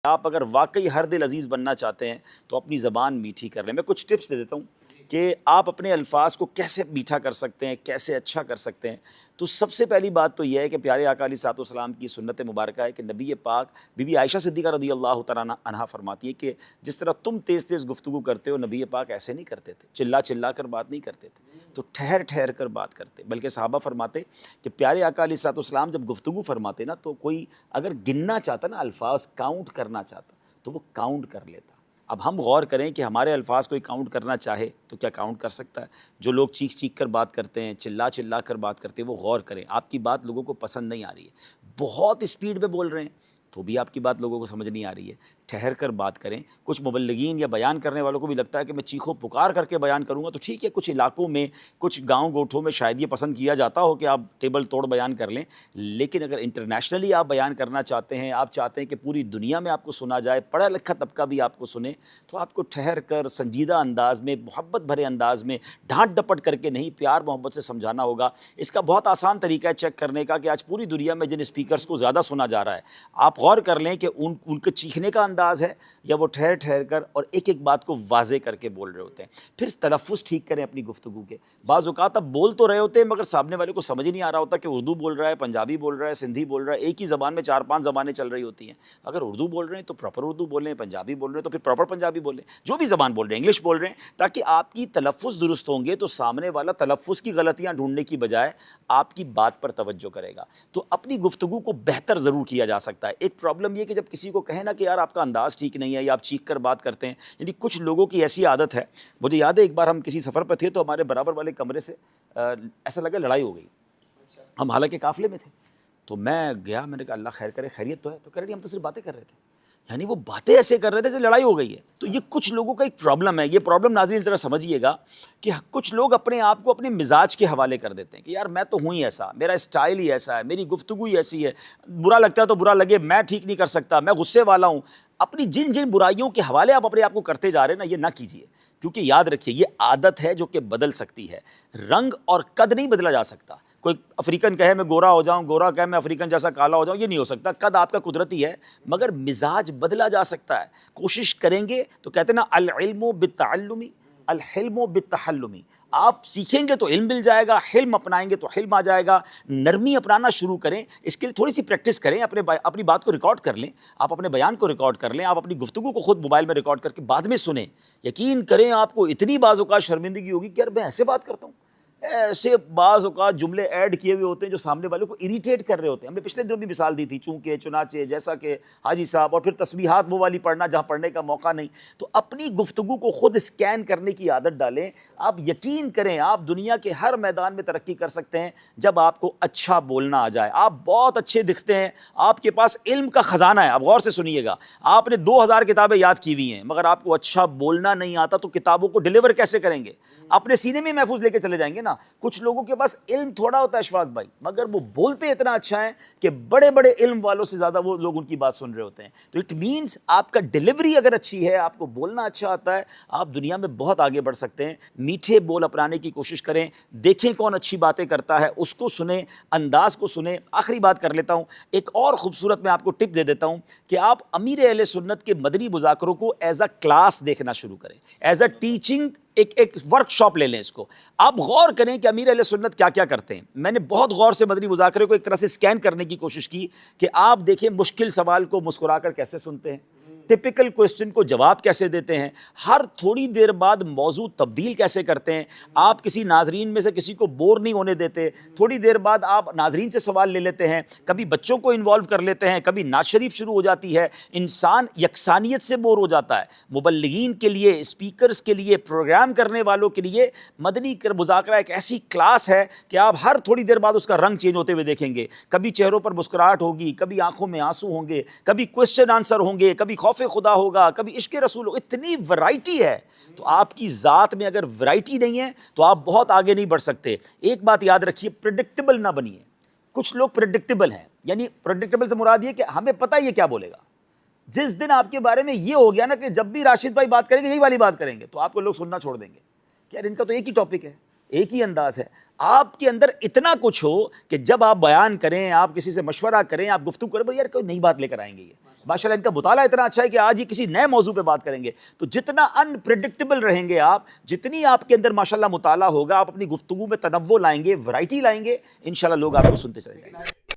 آپ اگر واقعی ہر دل عزیز بننا چاہتے ہیں تو اپنی زبان میٹھی کر لیں. میں کچھ ٹپس دے دیتا ہوں کہ آپ اپنے الفاظ کو کیسے میٹھا کر سکتے ہیں, کیسے اچھا کر سکتے ہیں. تو سب سے پہلی بات تو یہ ہے کہ پیارے آقا علیہ الصلوۃ والسلام کی سنت مبارکہ ہے کہ نبی پاک بی بی عائشہ صدیقہ رضی اللہ تعالیٰ عنہا فرماتی ہے کہ جس طرح تم تیز تیز گفتگو کرتے ہو, نبی پاک ایسے نہیں کرتے تھے, چلا چلا کر بات نہیں کرتے تھے, تو ٹھہر ٹھہر کر بات کرتے. بلکہ صحابہ فرماتے کہ پیارے آقا علیہ الصلوۃ والسلام جب گفتگو فرماتے نا تو کوئی اگر گننا چاہتا نا, الفاظ کاؤنٹ کرنا چاہتا تو وہ کاؤنٹ کر لیتا. اب ہم غور کریں کہ ہمارے الفاظ کوئی کاؤنٹ کرنا چاہے تو کیا کاؤنٹ کر سکتا ہے؟ جو لوگ چیخ چیخ کر بات کرتے ہیں, چلا چلا کر بات کرتے ہیں, وہ غور کریں. آپ کی بات لوگوں کو پسند نہیں آ رہی ہے, بہت اسپیڈ پہ بول رہے ہیں تو بھی آپ کی بات لوگوں کو سمجھ نہیں آ رہی ہے. ٹھہر کر بات کریں. کچھ مبلغین یا بیان کرنے والوں کو بھی لگتا ہے کہ میں چیخو پکار کر کے بیان کروں گا, تو ٹھیک ہے, کچھ علاقوں میں کچھ گاؤں گوٹھوں میں شاید یہ پسند کیا جاتا ہو کہ آپ ٹیبل توڑ بیان کر لیں. لیکن اگر انٹرنیشنلی آپ بیان کرنا چاہتے ہیں, آپ چاہتے ہیں کہ پوری دنیا میں آپ کو سنا جائے, پڑھا لکھا طبقہ بھی آپ کو سنے, تو آپ کو ٹھہر کر سنجیدہ انداز میں, محبت بھرے انداز میں, ڈھانٹ ڈپٹ کر کے نہیں, پیار محبت سے سمجھانا ہوگا. اس کا بہت آسان طریقہ ہے چیک کرنے کا کہ آج پوری دنیا میں جن اسپیکرز کو زیادہ سنا جا رہا ہے, آپ غور کر لیں کہ ان کے چیخنے کا انداز ہے یا وہ ٹھہر ٹھہر کر اور ایک ایک بات کو واضح کر کے بول رہے ہوتے ہیں. پھر تلفظ ٹھیک کریں اپنی گفتگو کے. بعض اوقات آپ بول تو رہے ہوتے ہیں مگر سامنے والے کو سمجھ نہیں آ رہا ہوتا کہ اردو بول رہا ہے, پنجابی بول رہا ہے, سندھی بول رہا ہے. ایک ہی زبان میں 4-5 زبانیں چل رہی ہوتی ہیں. اگر اردو بول رہے ہیں تو پراپر اردو بولیں, پنجابی بول رہے ہیں تو پھر پراپر پنجابی بولیں, جو بھی زبان بول رہے ہیں, انگلش بول رہے ہیں, تاکہ آپ کی تلفظ درست ہوں گے تو سامنے والا تلفظ کی غلطیاں ڈھونڈنے کی بجائے آپ کی بات پر توجہ کرے گا. تو اپنی گفتگو کو بہتر ضرور کیا جا سکتا ہے. ایک پرابلم یہ کہ جب کسی کو کہیں نا کہ یار آپ کا انداز ٹھیک نہیں ہے یا آپ چیخ کر بات کرتے ہیں, یعنی کچھ لوگوں کی ایسی عادت ہے. مجھے یاد ہے ایک بار ہم کسی سفر پہ تھے تو ہمارے برابر والے کمرے سے ایسا لگا لڑائی ہو گئی. ہم حالانکہ قافلے میں تھے, تو میں گیا, میں نے کہا اللہ خیر کرے, خیریت تو ہے؟ تو کہہ رہے ہم تو صرف باتیں کر رہے تھے. یعنی وہ باتیں ایسے کر رہے تھے جیسے لڑائی ہو گئی ہے. تو یہ کچھ لوگوں کا ایک پرابلم ہے. یہ پرابلم ناظرین ذرا سمجھیے گا کہ کچھ لوگ اپنے آپ کو اپنے مزاج کے حوالے کر دیتے ہیں کہ یار میں تو ہوں ہی ایسا, میرا اسٹائل ہی ایسا ہے, میری گفتگو ہی ایسی ہے, برا لگتا ہے تو برا لگے, میں ٹھیک نہیں کر سکتا, میں غصے والا ہوں. اپنی جن جن برائیوں کے حوالے آپ اپنے آپ کو کرتے جا رہے ہیں نا, یہ نہ کیجیے. کیونکہ یاد رکھیے یہ عادت ہے جو کہ بدل سکتی ہے. رنگ اور قد نہیں بدلا جا سکتا. کوئی افریقن کہے میں گورا ہو جاؤں, گورا کہے میں افریقن جیسا کالا ہو جاؤں, یہ نہیں ہو سکتا. قد آپ کا قدرتی ہے مگر مزاج بدلا جا سکتا ہے. کوشش کریں گے تو کہتے ہیں نا العلم بالتعلم الحلم بالتحلم. آپ سیکھیں گے تو علم مل جائے گا, حلم اپنائیں گے تو حلم آ جائے گا. نرمی اپنانا شروع کریں, اس کے لیے تھوڑی سی پریکٹس کریں. اپنی بات کو ریکارڈ کر لیں, آپ اپنے بیان کو ریکارڈ کر لیں, آپ اپنی گفتگو کو خود موبائل میں ریکارڈ کر کے بعد میں سنیں. یقین کریں آپ کو اتنی بعض اوقات شرمندگی ہوگی کہ یار میں ایسے بات کرتا ہوں. ایسے بعض اوقات جملے ایڈ کیے ہوئے ہوتے ہیں جو سامنے والوں کو اریٹیٹ کر رہے ہوتے ہیں. ہم نے پچھلے دنوں بھی مثال دی تھی, چونکہ چنانچہ جیسا کہ حاجی صاحب, اور پھر تسبیحات وہ والی پڑھنا جہاں پڑھنے کا موقع نہیں. تو اپنی گفتگو کو خود اسکین کرنے کی عادت ڈالیں. آپ یقین کریں آپ دنیا کے ہر میدان میں ترقی کر سکتے ہیں جب آپ کو اچھا بولنا آ جائے. آپ بہت اچھے دکھتے ہیں, آپ کے پاس علم کا خزانہ ہے. آپ غور سے سنیے گا, آپ نے 2000 کتابیں یاد کی ہوئی ہیں مگر آپ کو اچھا بولنا نہیں آتا, تو کتابوں کو ڈیلیور کیسے کریں گے؟ اپنے سینے میں محفوظ لے کے چلے جائیں گے نا. کچھ لوگوں کے پاس علم تھوڑا ہوتا ہے اشفاق بھائی, مگر وہ بولتے اتنا اچھا ہے کہ بڑے بڑے علم والوں سے زیادہ وہ لوگ ان کی بات سن رہے ہوتے ہیں. تو اٹ مینس آپ کا ڈیلیوری اگر اچھی ہے, آپ کو بولنا اچھا آتا ہے, آپ دنیا میں بہت آگے بڑھ سکتے ہیں. میٹھے بول اپنانے کی کوشش کریں. دیکھیں کون اچھی باتیں کرتا ہے, اس کو سنیں, انداز کو سنیں. آخری بات کر لیتا ہوں, ایک اور خوبصورت میں آپ کو ٹپ دے دیتا ہوں کہ آپ امیر اہل سنت کے مدنی مذاکروں کو ایز اے کلاس دیکھنا شروع کریں, ایز اے ٹیچنگ. ایک ورک شاپ لے لیں اس کو. آپ غور کریں کہ امیر اہل سنت کیا کیا کرتے ہیں. میں نے بہت غور سے مدنی مذاکرے کو ایک طرح سے اسکین کرنے کی کوشش کی کہ آپ دیکھیں مشکل سوال کو مسکرا کر کیسے سنتے ہیں, ٹپیکل کوسچن کو جواب کیسے دیتے ہیں, ہر تھوڑی دیر بعد موضوع تبدیل کیسے کرتے ہیں, آپ کسی ناظرین میں سے کسی کو بور نہیں ہونے دیتے, تھوڑی دیر بعد آپ ناظرین سے سوال لے لیتے ہیں, کبھی بچوں کو انوالو کر لیتے ہیں, کبھی نعت شریف شروع ہو جاتی ہے. انسان یکسانیت سے بور ہو جاتا ہے. مبلغین کے لیے, اسپیکرز کے لیے, پروگرام کرنے والوں کے لیے مدنی مذاکرہ ایک ایسی کلاس ہے کہ آپ ہر تھوڑی دیر بعد اس کا رنگ چینج ہوتے ہوئے دیکھیں گے. کبھی چہروں پر مسکراہٹ ہوگی, کبھی آنکھوں میں آنسو ہوں گے, کبھی کوسچن آنسر ہوں گے, کبھی خوف خدا ہوگا, کبھی عشق رسول ہوگا. اتنی ورائٹی ہے. تو آپ کی ذات میں اگر ورائٹی نہیں ہے تو آپ بہت آگے نہیں بڑھ سکتے. ایک بات یاد رکھیے, پریڈکٹیبل نہ بنیے. کچھ لوگ پریڈکٹیبل ہیں, یعنی پریڈکٹیبل سے مراد یہ کہ ہمیں پتہ ہے یہ کیا بولے گا. جس دن آپ کے بارے میں یہ ہو گیا نا کہ جب بھی راشد بھائی بات کریں گے یہی والی بات کریں گے, تو آپ کو لوگ سننا چھوڑ دیں گے کہ یار ان کا تو ایک ہی ٹاپک ہے, ایک ہی انداز ہے. آپ کے اندر اتنا کچھ ہو کہ جب آپ بیان کریں, آپ کسی سے مشورہ کریں, آپ گفتگو کریں, بھائی یار کوئی نئی بات لے کر آئیں گے, یہ ماشاءاللہ ان کا مطالعہ اتنا اچھا ہے کہ آج یہ کسی نئے موضوع پہ بات کریں گے. تو جتنا انپریڈکٹیبل رہیں گے آپ، جتنی آپ کے اندر ماشاءاللہ مطالعہ ہوگا، آپ اپنی گفتگو میں تنوع لائیں گے، ورائٹی لائیں گے، انشاءاللہ لوگ آپ کو سنتے چلے جائیں گے.